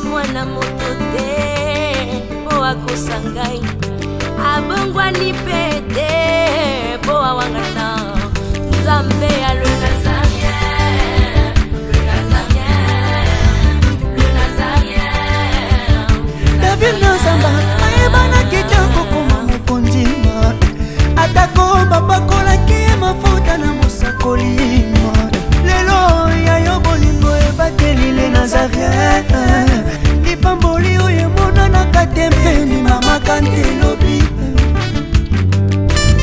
mwana moto te po akosa ngai abongwani pe te po awangana Nzambe ya le Nazarien, le Nazarien, le Nazarien. David Nzamba ayebana kitoko koma mokondima atako babakolaki mafuta na mosakolima lelo yayo bolingo ebateli le Nazarien lipamboli oyo emonanaka te mpeni mama kantelobi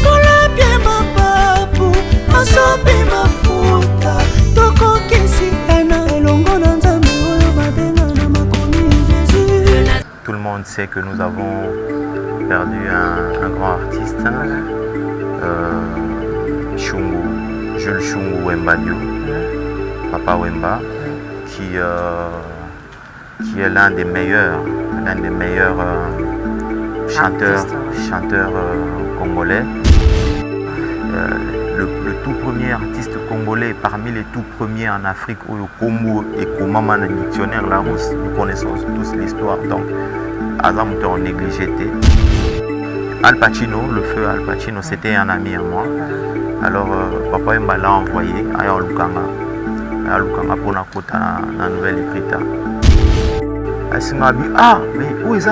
kolapie mapapu masopi mafuta tokokisikana elongo na Nzambe oyo babenga na makomi Jésus. Tout le monde sait que nous avons perdu un grand artiste, Jules Chungu Wemba Dio, Papa Wemba, qui est l'un des meilleurs chanteurs congolais. Le tout premier artiste congolais parmi les tout premiers en Afrique, au Congo et Komama dans le dictionnaire Larousse, nous connaissons tous l'histoire, donc Azam on négligé. Al Pacino, le feu Al Pacino, c'était un ami à moi. Alors Papa Wemba l'a envoyé à Lukanga pour la nouvelle écrite. Elle m'a dit, ah, mais où est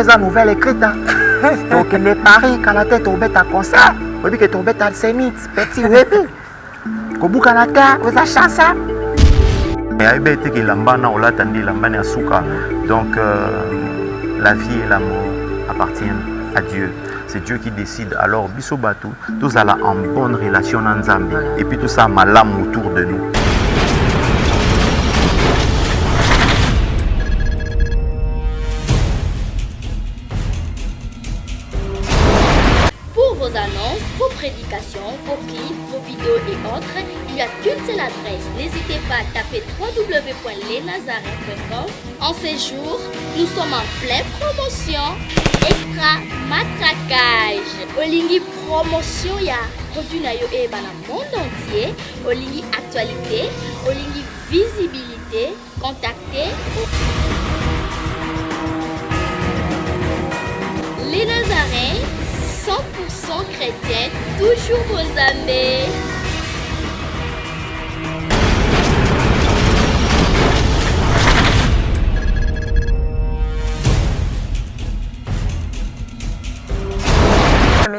la nouvelle écrite? Donc, il est Paris, quand la tête tombe à concert, on dit que tombe à Sémit, petit bébé. Kobu Kanata, vous avez chance. Et à Ibete qui l'ambana, on l'a attendu, l'ambana Souka. Donc, la vie et l'amour appartiennent à Dieu. C'est Dieu qui décide. Alors, Bisobatu, tous allons en bonne relation ensemble. Et puis tout ça, malam autour de nous. Pour vos annonces, vos prédications, vos clips, vos vidéos et autres, il n'y a qu'une seule adresse. N'hésitez pas à taper www.lesnazareth.com. En ces jours, nous sommes en pleine promotion. Extra matraquage. Olingi promotion ya produit na yo e bana monde entier. Olingi actualité, Olingi visibilité. Contactez les Nazareth, 100% chrétiens, toujours vos amis.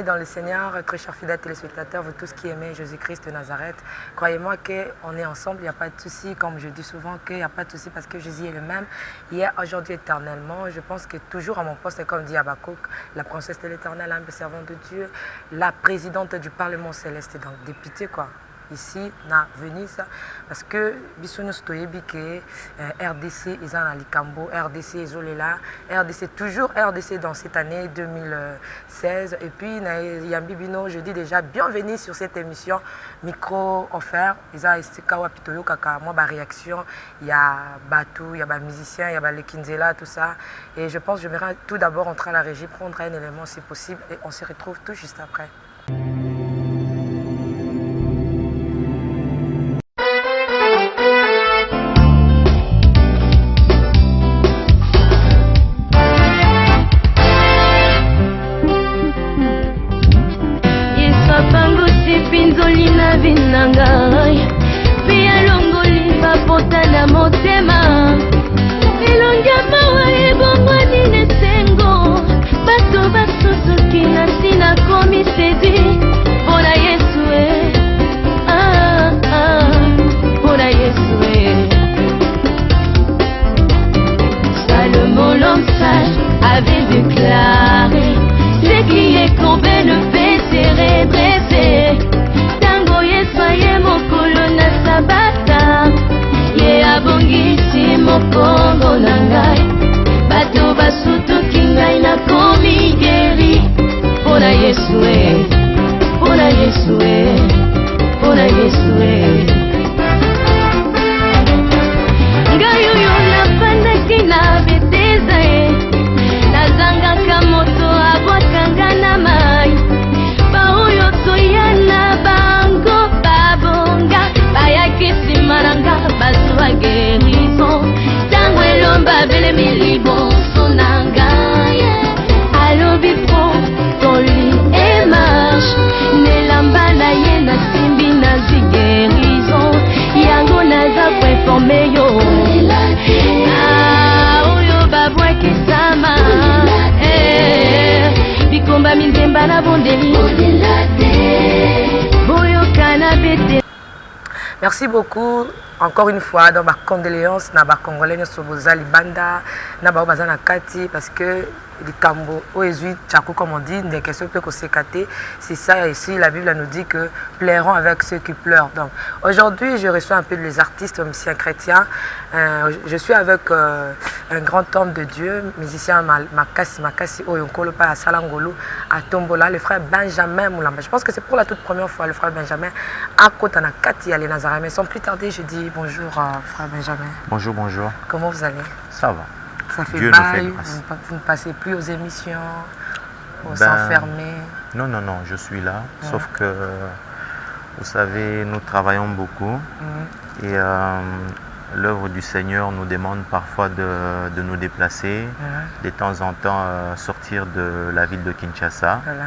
Dans le Seigneur, très chers fidèles téléspectateurs, vous tous qui aimez Jésus-Christ de Nazareth, croyez-moi qu'on est ensemble, il n'y a pas de souci, comme je dis souvent, qu'il n'y a pas de souci parce que Jésus est le même, hier, aujourd'hui, éternellement. Je pense que toujours à mon poste, comme dit Habakkuk, la princesse de l'éternel, humble servante de Dieu, la présidente du Parlement céleste, donc députée, quoi. Ici, na Venise, parce que Bissonus Toyebi que RDC ils en Likambo, RDC Isolela, RDC toujours RDC dans cette année 2016 et puis Yambi Bino, je dis déjà bienvenue sur cette émission micro offert, ils ont Kawa Pitoyo kaka moi ba réaction, il y a Batou, il y a ba musicien, il y a ba Lekinzela tout ça et je pense que je vais tout d'abord entrer à la régie prendre un élément si possible et on se retrouve tout juste après. Pia longoli bapota na motema elongia mawa ebongwani nesengo bato basusuki na ntina komi sedi bete. Merci beaucoup. Encore une fois, dans ma condoléance, na ba Congolais nyonso boza libanda, na ba baza na kati parce que les cambo oezui tchako comme on dit, des questions peut s'écarter. C'est ça ici la Bible nous dit que plairont avec ceux qui pleurent. Donc aujourd'hui, je reçois un peu les artistes musiciens chrétiens. Je suis avec un grand homme de Dieu, musicien Makasi Oyonkolo pa Salangolo à Tombola, le frère Benjamin Moulamba. Je pense que c'est pour la toute première fois le frère Benjamin à Kotana Kati à les Nazareth. Mais sans plus tarder, je dis bonjour frère Benjamin. Bonjour, bonjour. Comment vous allez? Ça va. Ça fait Dieu bail, nous fait grâce. vous ne passez plus aux émissions, vous s'enfermer. Non, non, non, je suis là. Sauf que, vous savez, nous travaillons beaucoup. Et l'œuvre du Seigneur nous demande parfois de nous déplacer, de temps en temps sortir de la ville de Kinshasa. Voilà.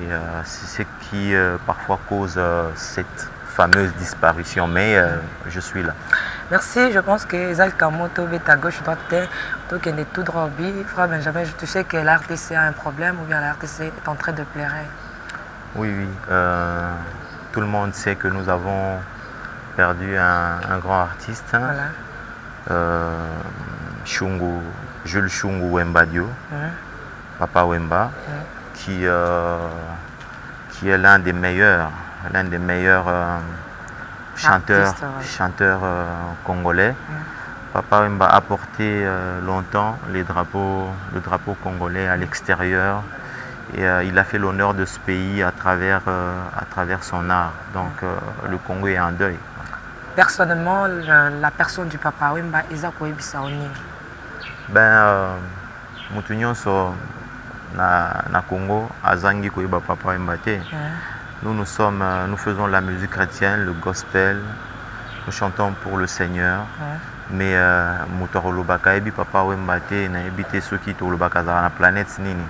Et c'est ce qui parfois cause cette fameuse disparition. Mais je suis là. Merci, je pense que Zal Kamoto est à gauche, droite, donc il est tout droit. Frère Benjamin, je sais que la RDC a un problème ou bien la RDC est en train de pleurer. Oui, oui. Tout le monde sait que nous avons perdu un grand artiste. Voilà. Jules Chungu Wembadio, Papa Wemba, qui est l'un des meilleurs chanteurs congolais. Papa Wemba a porté longtemps le drapeau congolais à l'extérieur et il a fait l'honneur de ce pays à travers son art. Donc le Congo est en deuil. Personnellement, la personne du Papa Wemba, Isa Koebisa Oni. Ben, mutu nyonso na Congo azangi koyeba Papa Wemba te. Nous faisons la musique chrétienne, le gospel, nous chantons pour le Seigneur. Mais Papa Wemba te na ebité ceux qui na la planète nini.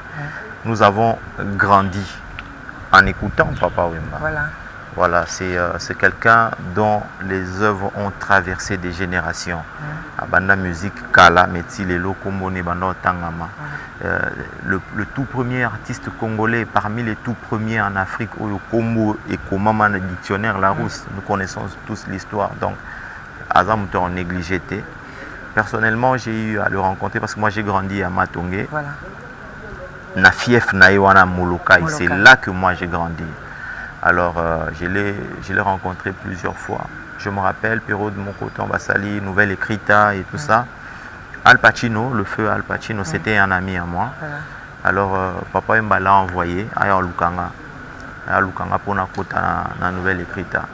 Nous avons grandi en écoutant Papa Wemba. Voilà. Voilà, c'est quelqu'un dont les œuvres ont traversé des générations. Banda musique Kala, Meti, Lelo, Kombone, Banda Tangama. Le tout premier artiste congolais, parmi les tout premiers en Afrique, au Kombo et Komama, le dictionnaire Larousse, nous connaissons tous l'histoire. Donc, Azam en négligé. Personnellement, j'ai eu à le rencontrer parce que moi j'ai grandi à Matongé. Voilà. Na fief na Iwana Molokai, c'est là que moi j'ai grandi. Alors, je l'ai rencontré plusieurs fois. Je me rappelle, Pierrot de Mokoton, Bassali, Nouvelle Écrita et tout ça. Al Pacino, le feu Al Pacino, c'était un ami à moi. Alors, Papa Wemba l'a envoyé à Lukanga pour na Nouvelle Écrita.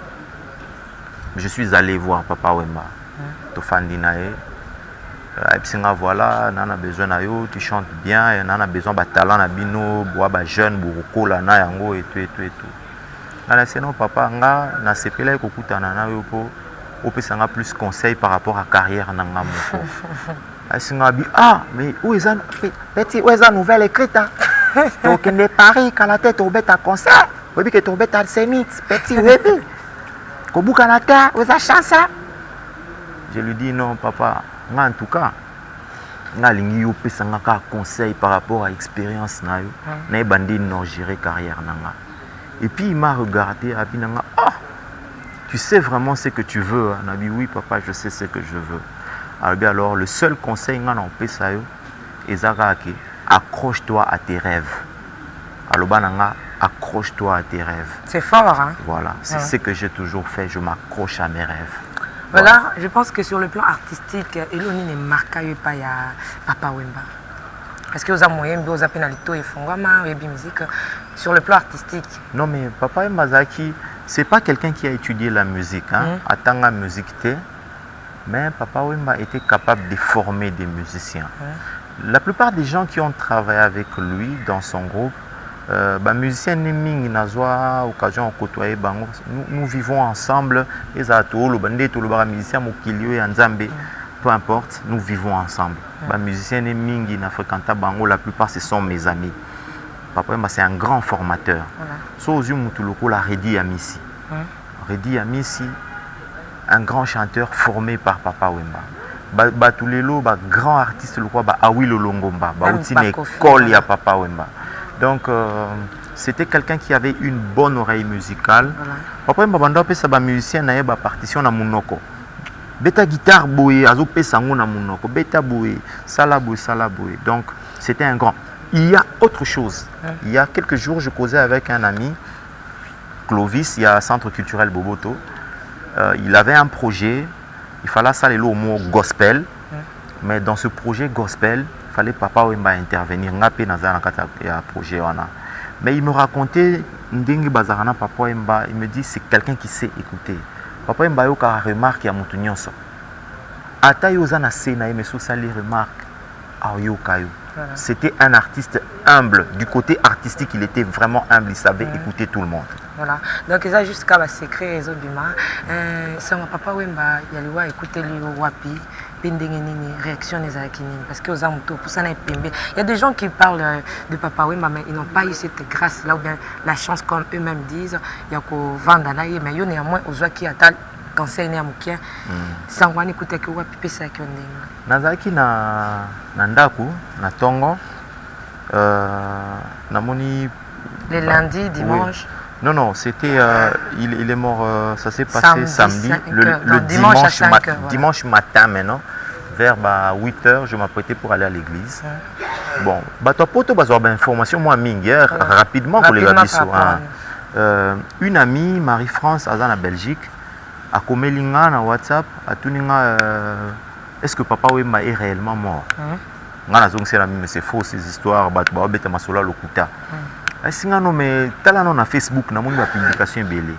Je suis allé voir Papa Wemba. Tofandinae. Voilà, on a besoin de yo, tu chantes bien, on a besoin de talent, bino, bois, jeune, bourreau, là, yango et tout et tout et tout. Non, papa, na sepela kokuta na yo po opesanga plus conseil par rapport à carrière nanga moko. Mais où est la nouvelle écrite? Donc on est Paris quand la tête au bête à concert. Oui que tu bête à Sénit, petit webi. Kobuka la terre, où est la chance? Je lui dis non papa, en tout cas, nga lingi opesanga ka conseil par rapport à expérience na yo. Na bandi non gérer carrière nanga. Et puis il m'a regardé et dit, tu sais vraiment ce que tu veux? On a dit, oui papa, je sais ce que je veux. Alors le seul conseil que je peux faire, c'est accroche-toi à tes rêves. Alors accroche-toi à tes rêves. C'est fort, hein? Voilà, c'est ce que j'ai toujours fait, je m'accroche à mes rêves. Voilà, je pense que sur le plan artistique, Eloni ne marque pas Papa Wemba. Parce que vous avez moyen de pénalité et fongama et musique sur le plan artistique. Non mais Papa Wemba c'est pas quelqu'un qui a étudié la musique à tanga musique mais Papa Wemba était capable de former des musiciens. La plupart des gens qui ont travaillé avec lui dans son groupe musiciens Neming Nazwa occasion de côtoyer bango nous vivons ensemble les atos le bandé tout le bar musicien Mokilio et Nzambe. Peu importe, nous vivons ensemble. Les musiciens Mingi na fréquenté bango, la plupart ce sont mes amis. Papa c'est un grand formateur. So aux yeux Mutuloko la Redi Amissi. Redi Amissi, un grand chanteur formé par Papa Wemba. Batulelo, grand artiste le quoi Awilo Longomba, outine école ya Papa Wemba. Donc c'était quelqu'un qui avait une bonne oreille musicale. Papa Wemba banda pesa ba musicien na yeba partition na munoko. Beta guitare boye azo pesa ngo na munoko. Beta boye, sala boye. Donc c'était un grand. Il y a autre chose. Il y a quelques jours, je causais avec un ami, Clovis, il y a un centre culturel Boboto. Il avait un projet, il fallait ça le mot gospel. Mais dans ce projet gospel, il fallait Papa Wemba intervenir. Projet. Mais il me racontait, Papa Wemba, il me dit c'est quelqu'un qui sait écouter. Papa Wemba a remarqué à Moutounions. Ata yozana sena mais sous ça les remarques. C'était un artiste humble. Du côté artistique, il était vraiment humble. Il savait écouter tout le monde. Voilà. Donc, ça jusqu'à le secret et Zobima. C'est mon papa Wemba, il a écouté lui au Wapi. Réaction des Akinines. Parce que il y a des gens qui parlent de Papa Wemba, mais ils n'ont pas eu cette grâce-là, ou bien la chance, comme eux-mêmes disent. Il y a qu'au Vandanaï, mais il y a néanmoins aux gens qui attendent. Conseil ne amukia sangwani kuteke wapi pesa yake ndenge nazaki na ndaku na tongo namoni le lundi dimanche oui. Non c'était il est mort ça s'est passé samedi le dimanche matin maintenant vers 8h je m'apprêtais pour aller à l'église bon bato poto bazo ba information moi mingi rapidement pour les gabiso une amie Marie-France azana Belgique a komelinga na WhatsApp a tuninga est-ce que Papa Wemba est réellement mort ngana zong c'est mais c'est faux ces histoires bat ba beta masola lokuta singa no mais tala no na Facebook na moni ba publication belé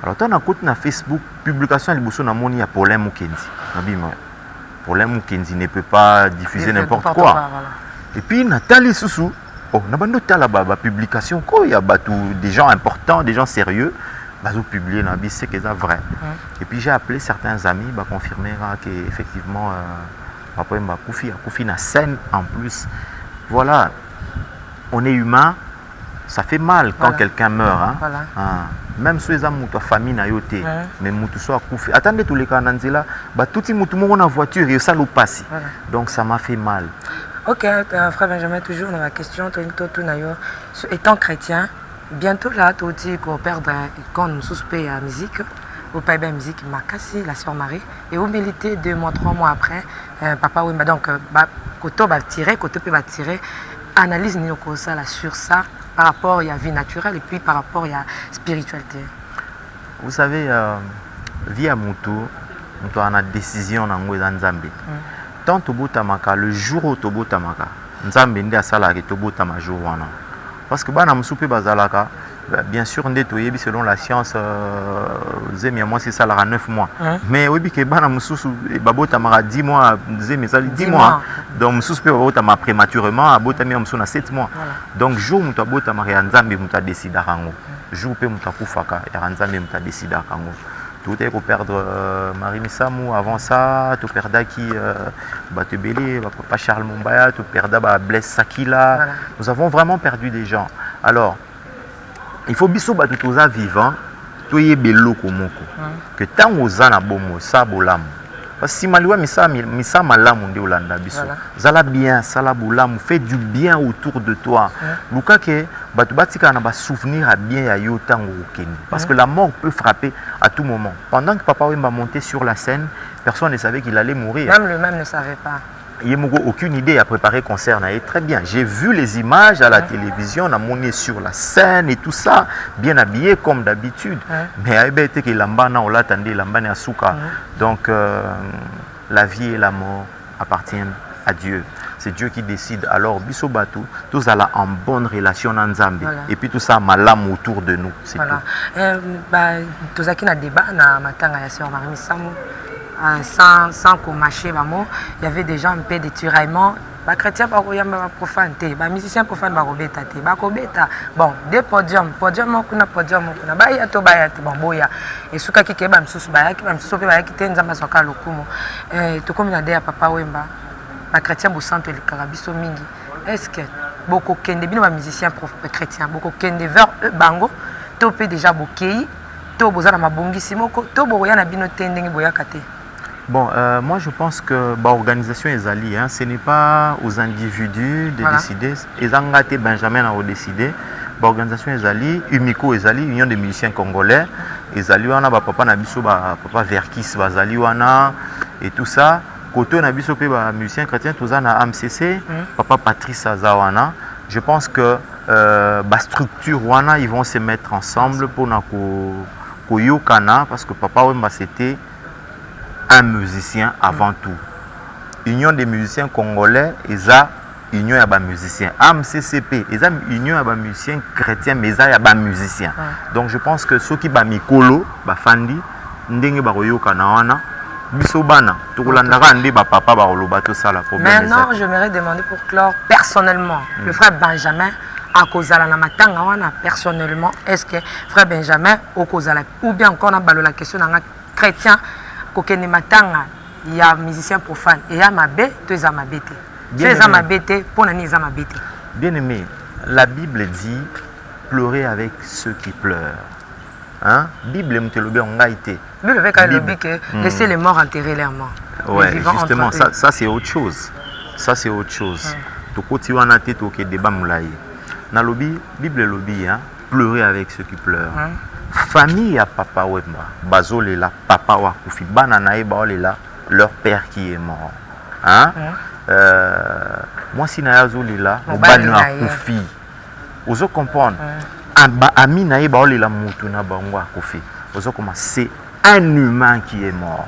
alors tant na côté na Facebook publication liboso na moni ya Paulin Mukendi na bima Paulin Mukendi ne peut pas diffuser n'importe quoi voilà. Et puis Nathalie Soussou oh na bando tala ba publication ko ya batu des gens importants des gens sérieux bazo publier na bi c'est que ça vrai et puis j'ai appelé certains amis ba confirmer que effectivement Papa Wemba Koufi na scène en plus voilà on est humain ça fait mal quand quelqu'un meurt hein voilà. Même si les amis ta famille na yoté mais mutu soit Koufi attendez tous les cas nanzela ba touti mutu mo na voiture et ça lo passe donc ça m'a fait mal. OK frère Benjamin toujours dans la question étant chrétien bientôt là, tu dis qu'on perd quand nous soupons à la musique, au pays de la musique, Makassi, la sœur Marie, et au militaire 2 mois, 3 mois après, Papa Wemba, donc, côté va tirer, analyse sur ça par rapport à la vie naturelle et puis par rapport à la spiritualité. Vous savez, vie à Moutou, nous avons une décision dans le Nzambe. Tant Tobotamaka, le jour où Tobotamaka, Nzambe ndi asala ke Tobotama jour wana. Parce que bana msupe bazalaka bien sûr ndetoyebi selon la science zemi moi c'est ça la 9 mois mais oui que bana msusu babota mara 10 mois zemi ça 10 mois donc msusu pe babota ma prématurément abota mi msusu na 7 mois donc jour muta bota mara nzambe muta décida kango jour pe muta kufaka ya nzambe muta décida kango tout est pour perdre Marie Missamou avant ça tu perds qui Batebele papa Charles Mombaya tu perds Blaise Sakila nous avons vraiment perdu des gens alors il faut biso batu toza vivant to yebelo komoko que tant ozana bomo sa bolam parce que si maliwa misa malamu nde olanda biso zala bien sala bolam fais du bien autour de toi luka ke batu batika na ba souvenir à bien ya yo tango okeni parce que la mort peut frapper à tout moment pendant que Papa Wemba montait sur la scène personne ne savait qu'il allait mourir même le même ne savait pas. Yemogo aucune idée à préparer concert na très bien j'ai vu les images à la télévision on a monté sur la scène et tout ça bien habillé comme d'habitude mais a été que lambana on l'attendait lambana asuka donc la vie et la mort appartiennent à Dieu c'est Dieu qui décide alors biso batu tous alla en bonne relation en Zambie et puis tout ça malam autour de nous c'est tout tous aki na débat na matanga ya sœur Marie Missamou sans qu'on mâchait, il y avait des gens un peu de tiraillement. Les chrétiens ne sont pas profanes, les musiciens profanes ne sont pas profanes. Bon, des podiums, on a podium, on a bayato, bon, boya. Et ce qui est bon, c'est que les gens sont là. Tout comme il y a Papa Wemba, les chrétiens sont les carabiso mingi. Est-ce que beaucoup de musiciens chrétiens, beaucoup de vers bango, tu peux déjà bokei, tu peux déjà mabongi simoko, tu peux déjà bino tending boya kate. Bon, moi je pense que l'organisation est alliée, ce n'est pas aux individus de décider. Et Zangate Benjamin a décidé, l'organisation ezali Umiko ezali Union des musiciens congolais ezali wana ba papa na biso ba papa Verkis bazali wana et tout ça côté na biso pe ba musiciens chrétiens toza na AMCC papa Patrice Azawana. Je pense que ba structure wana ils vont se mettre ensemble pour na ko yokana parce que papa Wemba c'était un musicien avant tout. Union des musiciens congolais eza union ya ba musiciens. AMCCP eza union ya ba musiciens chrétiens mais eza ya ba musiciens. Donc je pense que ceux qui ba mikolo ba fandi ndenge ba koyokana wana biso bana tokolandaka nde ba papa ba koloba to sala problème. Maintenant j'aimerais demander pour clore personnellement le frère Benjamin akozala na matanga wana personnellement est-ce que frère Benjamin okozala ou bien encore na balola question na chrétien kokene matanga ya musicien profane et ya mabe to eza mabe te. Tu eza mabe te pona ni eza mabe te. Bien aimé, la Bible dit pleurer avec ceux qui pleurent. Hein? Bible m'telobe on a été. Bible veut quand même que laisser les morts enterrer leurs morts. Ouais, justement ça c'est autre chose. Ça c'est autre chose. Tokoti wana te toke débat moulaye. Na lobi Bible lobi hein, pleurer avec ceux qui pleurent. Famille à papa Wemba, bazolela papa wa kufi bana na eba leur père qui est mort. Hein? Moi si na yazolela mobali na kufi. Ozo comprendre. Ami na eba olela mutu na bango kufi. Ozo commencer c'est un humain qui est mort.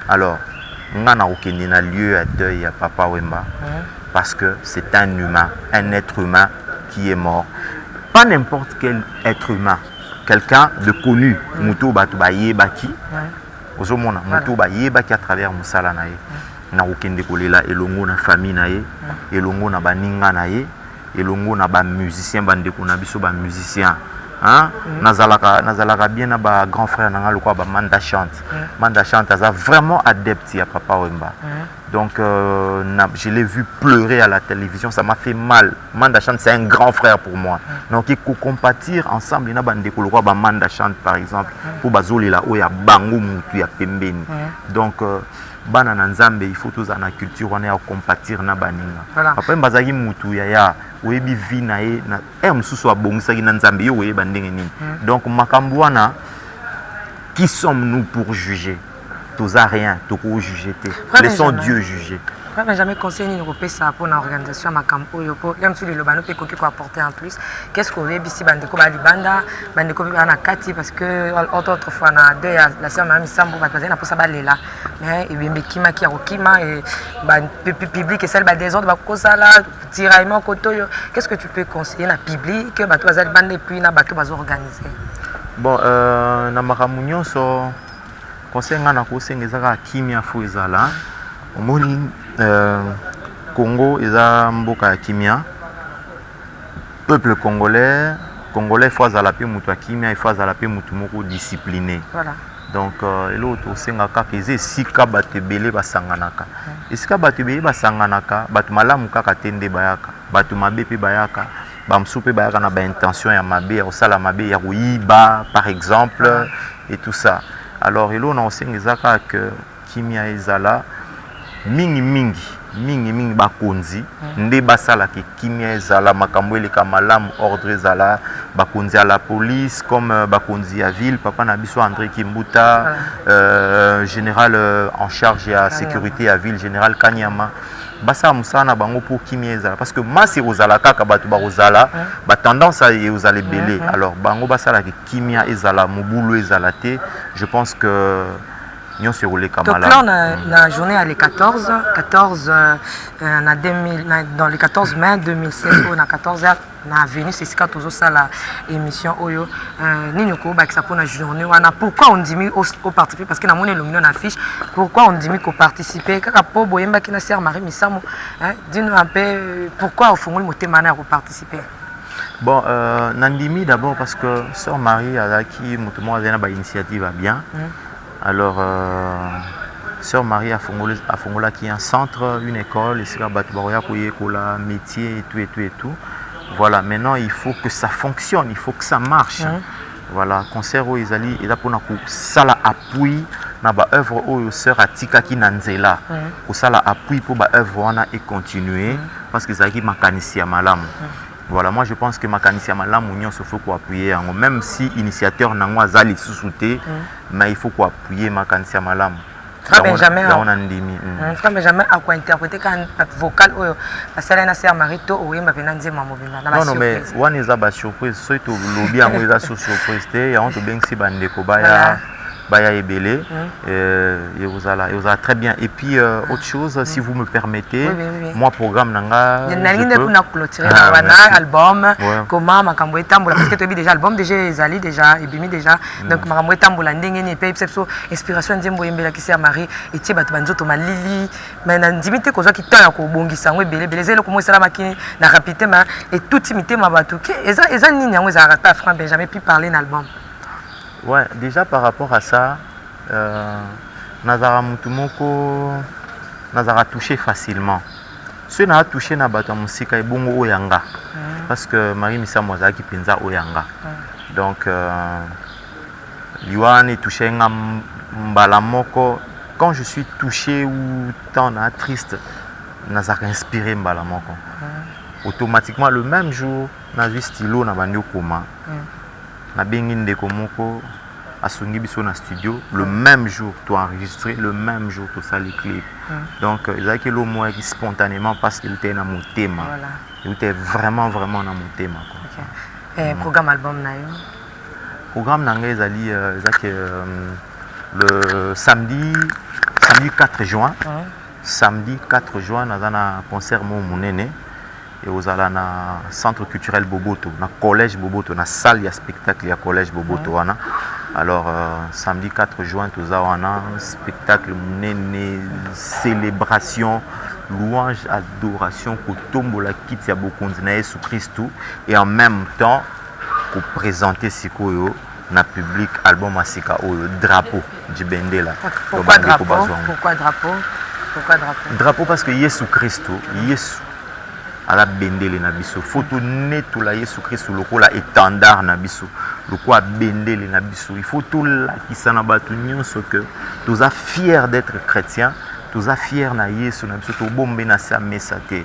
Alors, on a aucun lieu à deuil à papa Wemba parce que c'est un humain, un être humain qui est mort. Pas n'importe quel être humain. Quelqu'un de connu, Moutou Batoubaye Baki, Ozomona, Moutou Baye Baki à travers Moussala Naye, na aucun décollé là, Elongo na famille Naye, Elongo na Baninga Naye, Elongo na ba musicien, Bandeko na biso ba musicien. Hein? Nazalaka bien na ba grand frère nanga lokwa ba Manda chante. Manda chante aza vraiment adepte à papa Wemba. Donc je l'ai vu pleurer à la télévision, ça m'a fait mal. Manda chante c'est un grand frère pour moi. Donc il faut compatir ensemble na bande ko lokwa ba Manda chante par exemple pour bazolela oya bango mutu ya pembeni. Donc bana na nzambe il faut tous na culture on est à compatir na baninga. Papa mbazaki mutu ya oyebi vi na ye na mususu abongisaki na nzambe yo oyeba ndenge nini. Donc makambo wana qui sommes-nous pour juger? Tous à rien, tout pour juger. Laissons Dieu juger. Frère jamais conseillé ni repérer ça pour l'organisation makambo yo pour même si le lobano peut quoi apporter en plus. Qu'est-ce qu'on veut ici bandeko ba libanda, bandeko ba na kati parce que autre fois na deux la sœur Mami Sambo ba passer na pour ça ba lela. Mais et bien kima ki akokima et ba public et celle ba désordre ba kozala tiraillement koto yo. Qu'est-ce que tu peux conseiller na public ba to bazali bande puis na bato bazo organiser? Bon na makambo nyonso conseil nga na kosengezaka kimia fo ezala. Omoni Congo eza mboka ya kimia. Peuple congolais faut azala pe mutu kimia, il faut azala pe mutu moko discipliné. Voilà. Donc l'autre senga kaka eze sika batebele basanganaka. Esika batebele basanganaka, batu malamu kaka tende bayaka, batu mabe pe bayaka, bamsu pe bayaka na ba intention ya mabe, ya osala mabe ya kuiba par exemple et tout ça. Alors l'autre on sengezaka que kimia ezala mingi bakonzi nde basala ke kimia ezala makambo eleka malamu ordre ezala bakonzi à la police comme bakonzi à ville papa na biso André Kimbuta général en charge à sécurité à ville général Kanyama basa musana bango pour kimia ezala parce que masi ozala kaka batu ba ozala ba tendance à ozala belé alors bango basala ke kimia ezala mobulu ezala te je pense que donc là, on a la journée à les 14 dans les 14 mai 2016, on a 14 heures, on a venu, c'est ce qu'on a fait la émission Oyo. Pourquoi on dit au participer? Parce que dans mon affiche, pourquoi on dit qu'on participer? Dis-nous un peu pourquoi au fond le mot participer. Bon, Nandimi d'abord parce que Sœur Marie a qui a initiative à bien. Alors, Sœur Marie a Fongola qui est un centre, une école, métier et tout. Voilà, maintenant il faut que ça fonctionne, il faut que ça marche. Voilà, concert au Isali, et là pour nous, ça l'appui dans l'œuvre où Sœur Atika qui nanzela, pour ça l'appui pour l'œuvre et continuer, parce que ça qui m'a canissé à malam. Voilà, moi je pense que makanisi ya malamu nyonso faut ko appuyer yango, même si initiateur nango azali sous-souté, mais il faut ko appuyer makanisi ya malamu. Frère Benjamin, Frère Benjamin a quoi interpréter quand vocal ou la salle na sœur Marito ou yemba penanze mamobina na non non mais one is ba surprise so to lobby yango eza so surprise te ya on to bengsi bandeko baya ebele et vous allez très bien. Et puis autre chose si vous me permettez, moi programme nanga nalinde kuna clôturer wana album comment makambo etambola parce que tu déjà album déjà ezali déjà ebimi déjà donc makambo etambola ndenge ni pe perception inspiration nzembo yembela kisi ya Marie etie bato banzoto malili mais na ndimite kozwa kitana ko bongisa ngo ebele beleze le komo sala makini na rapidité ma et tout imité ma bato ke eza nini yango za rata Frère Benjamin puis parler d'album. Ouais, déjà par rapport à ça, Nazara Mutumoko, Nazara touché facilement. Ce n'a touché na bata musika et bongo oyanga. Parce que Marie Missa Moza qui penza oyanga. Donc, Liwan est touché Mbalamoko. Quand je suis touché ou tant triste, Nazara inspiré Mbalamoko. Automatiquement, le même jour, Nazi stylo na bandio koma. Na bengi ndeko moko asungi biso na studio le même jour tu as enregistré le même jour tout ça les clips donc ils avaient que le mot qui spontanément parce qu'il était dans mon thème il était vraiment dans mon thème et programme album na yo programme nanga ezali le samedi 4 juin samedi 4 juin nazana concert mo munene et aux ala na centre culturel Boboto, na collège Boboto, na salle ya spectacle ya collège Boboto wana. Alors samedi 4 juin tout ça wana spectacle munene célébration louange adoration ko tombola kiti ya bokonzi na Yesu Christou et en même temps pour présenter sikoyo na public album asika oyo drapeau du bendela. Pourquoi drapeau? Drapeau parce que Yesu Christou Yesu ala bendele na biso photo neto la Yesu Christ lokola étendard na biso lokola bendele na biso il faut tout la kisana batu nyonso que tous a fiers d'être chrétiens tous a fiers na Yesu na biso to bombe na sa messa te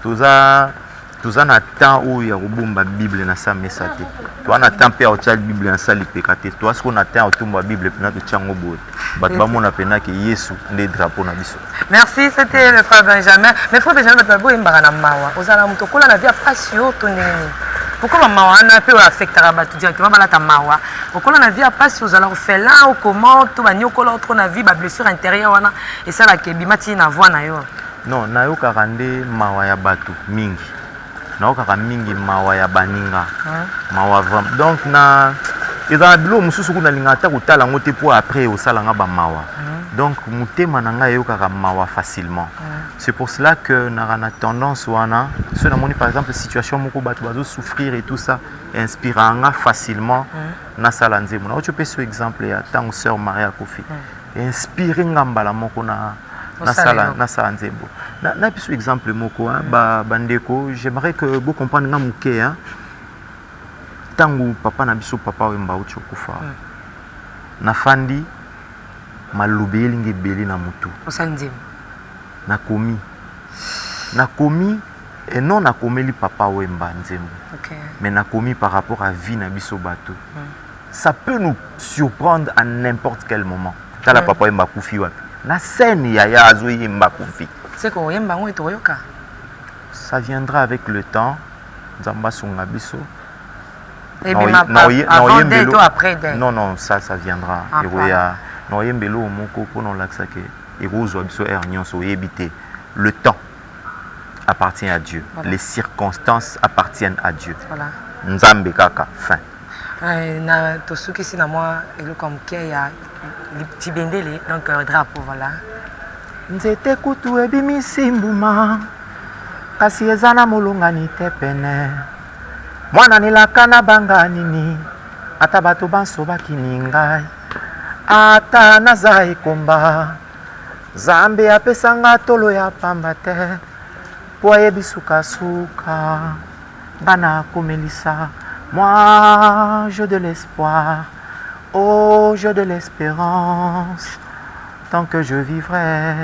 tous a na temps où ya bomba Bible na sa messa te to na temps pe au Bible na sa lipekate to asko na temps automba Bible na to chango bote bat ba mona pena que Yesu ndé drapeau na biso. Merci, c'était le Frère Benjamin. Mais Frère Benjamin, tu as dit mawa. Aux ala muto kola na vie passion to nini. Pourquoi mawa na peut affecter rabat directement bala ta mawa. Pourquoi na vie passion aux ala fait là ou comment to ba nyokola autre na vie ba blessure intérieure wana et ça la ke bimati na voix na yo. Non, na yo karande mawa ya batu mingi. Na yo kaka mingi mawa ya baninga. Mawa vraiment. Donc na eza bilo mususu kuna lingata kutala ngote pour après au salanga ba mawa. Donc mutema nanga yo kaka mawa facilement. C'est pour cela que na tendance wana ceux na moni par exemple situation moko batu bazo souffrir et tout ça inspiranga facilement na sala nzemo. Na tu peux ce exemple ya tango sœur Maria Kofi. Inspirer ngambala moko na sala nzembo. Na piso exemple moko ba bandeko, j'aimerais que vous compreniez ngamuke hein. Tango papa na biso papa wemba ucho kufa. Na fandi malubeli ngebeli na mutu. Osanzim. Nakomi et non nakomeli papa wemba nzembo. Okay. Mais nakomi par rapport à vie na biso bato. Ça peut nous surprendre à n'importe quel moment. Tala papa wemba kufi wapi. Na scène ya azo yemba kufi. C'est ko yemba ngo etoyoka. Ça viendra avec le temps. Nzamba songa biso. Et bien avant d'être ou après d'être. Non, ça viendra. Le temps appartient à Dieu. Voilà. Les circonstances appartiennent à Dieu. Voilà. Nzambe kaka, fin. Na tosuki si na moi elo comme que ya tibendele donc drapeau voilà. Nzete kutu ebimisi mbuma kasi ezana molongani te pene. Mwana nilaka na banga nini ata bato banso bakini ngai ata naza ekomba Zambe apesanga tolo ya pamba te po ayebisuka bana komelisa. Moi j'ai de l'espoir, oh j'ai de l'espérance tant que je vivrai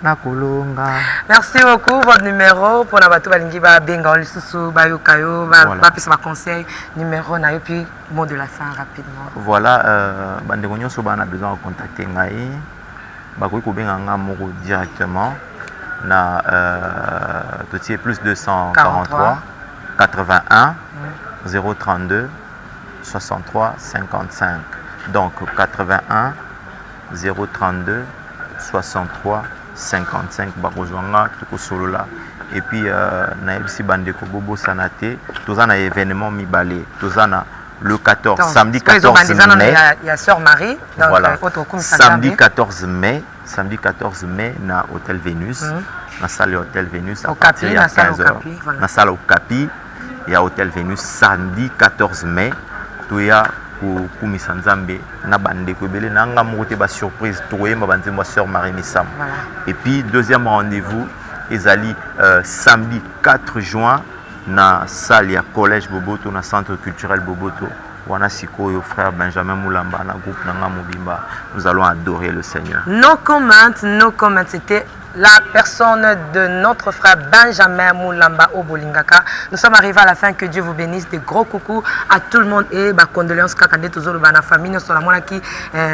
Merci beaucoup. Votre numéro pour la bateau balingi ba benga lisusu ba yokayo ba pesa ba conseil numéro na yo puis mot de la fin rapidement. Voilà, bandeko nyonso bana besoin de contacter ngai ba ko benga nga moko directement na petit plus 243 81 032 63 55. Donc 81 032 63 55 bakozwanga tukosolola. Et puis na ebisi bandeko bobo sanate tozana événement mibale tozana le 14 samedi 14 mai il y a sœur Marie donc voilà. Samedi 14 mai na hôtel Vénus na salle hôtel Vénus à partir de 15h na salle au Capi il y a hôtel Vénus samedi 14 mai toya kumisa nzambe na bandeko ebele na nga moko te ba surprise toyemba banzembo sœur Marie Missam. Et puis deuxième rendez-vous ezali samedi 4 juin na salle ya collège Boboto na centre culturel Boboto wana sikoyo frère Benjamin Moulamba na groupe nanga mobimba. Nous allons adorer le Seigneur. No comment c'était la personne de notre frère Benjamin Moulamba au Bolingaka. Nous sommes arrivés à la fin, que Dieu vous bénisse. Des gros coucou à tout le monde et condoléances kakande toujours dans la famille. Nous sommes là qui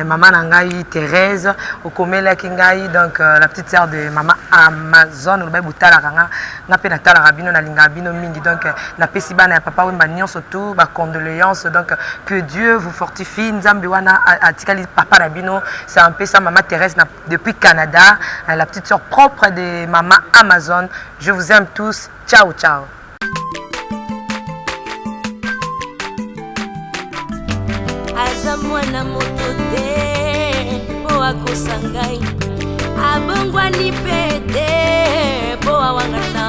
maman Nangaï Thérèse au Komela Kingaï donc la petite sœur de maman Amazon au Baibutala Ranga na pe na tala rabino na linga bino mingi donc na pesiba na papa wemba nyonso tout condoléances donc que Dieu vous fortifie. Nzambe wana atikali papa rabino c'est un peu ça maman Thérèse depuis Canada la petite sœur propre de maman Amazon. Je vous aime tous. Ciao, ciao. Azamwana motote po akosangai abongwani pete po awangata